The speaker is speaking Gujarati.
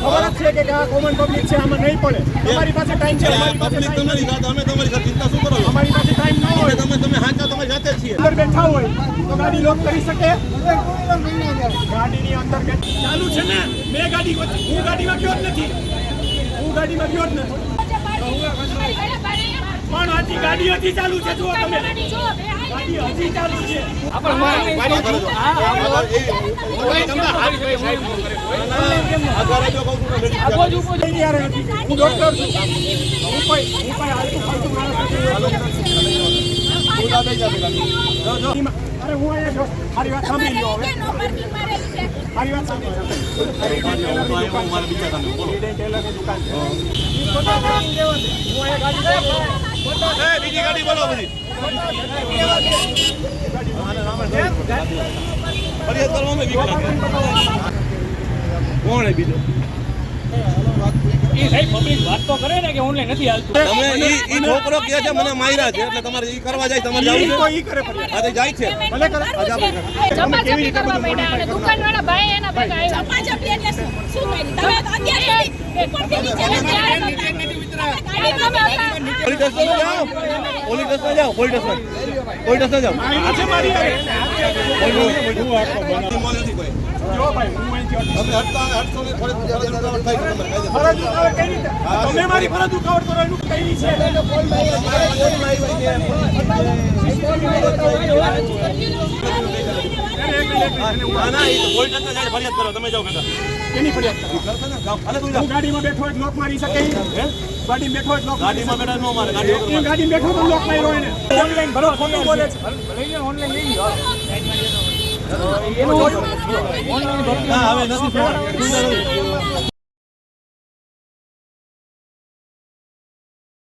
ખબર જ છે કે આ કોમન પબ્લિક છે, આમાં નહીં પડે. તમારી પાસે ટાઈમ છે, અમારી પાસે પબ્લિક time તમારી નથી. સાથે, અમે તમારી સાથે ચિંતા શું કરો છો? અમારી પાસે ટાઈમ ન હોય. તમે હાચા તમારી સાથે જ છીએ. અંદર બેઠા હોય તો ગાડી લોક કરી શકે. ગાડીની અંદર ચાલુ છે ને, મેં ગાડી હું ગાડીમાં ગયો જ નથી, હું ગાડીમાં ગયો જ નથી. પણ હજી ગાડી હજી ચાલુ છે, જુઓ તમે, ગાડી હજી ચાલુ છે. હું ડોક્ટર છું, હું કોઈ હાલતું ફાલતું માણસ નથી. અરે હું અહીંયા જો, મારી વાત સાંભળી લો હવે. મારી વાત સાંભળી લો. ટેલરની દુકાન છે. હું અહીંયા બીજી ગાડી બોલો બધી. ફરિયાદ કરવામાં બીક લાગે. કોણ હે બીજો? એ સાહેબ પબ્લિક વાત તો કરે ને કે ઓનલાઈન નથી હાલતું. તમે ઈ છોકરો કહે છે મને માર્યા છે, એટલે તમારે ઈ કરવા જાય, તમારે જાવું છે? ઈ કરે ફરિયાદ. હા તો જાય છે. ભલે કરે. ઝપાઝપી કરવા માંડ્યા અને દુકાનવાળા ભાઈ એના ભેગા આવ્યા. ઝપાઝપી એટલે શું કરી? તમે તો અત્યારે ઉપરથી નીચે ત્યારે પોલીસ સ્ટેશન જાઓ, પોલીસ સ્ટેશન જાઓ, પોલીસ સ્ટેશન, પોલીસ સ્ટેશન જાઓ. આજે મારી નથી કોઈ. જો ભાઈ હું અહીંથી તમે હટતો ને ફરજ ઉતાવળ થાય છે તમારે કાયદે. ફરજ ઉતાવળ કઈ રીતે? તમે મારી ફરજ ઉતાવળ કરો એનું કઈ છે? ના ના ઈ તો પોલીસ સ્ટેશન જાય ફરિયાદ કરો, તમે જાઓ કાકા. એની ફરિયાદ કરો. કરશે ને જાઓ. હાલે તું જાઓ. હું ગાડીમાં બેઠો હોય લોક મારી શકે ઈ? ગાડીમાં બેઠો હોય લોક મારી ગાડીમાં બેઠા નો મારે, ગાડી વગર શકે? મારે. ગાડીમાં બેઠો તો લોક માર્યો એને. ઓનલાઈન ભરો ખોટું બોલે છે. લઈ લો ઓનલાઈન લઈ લો. હા હવે નથી.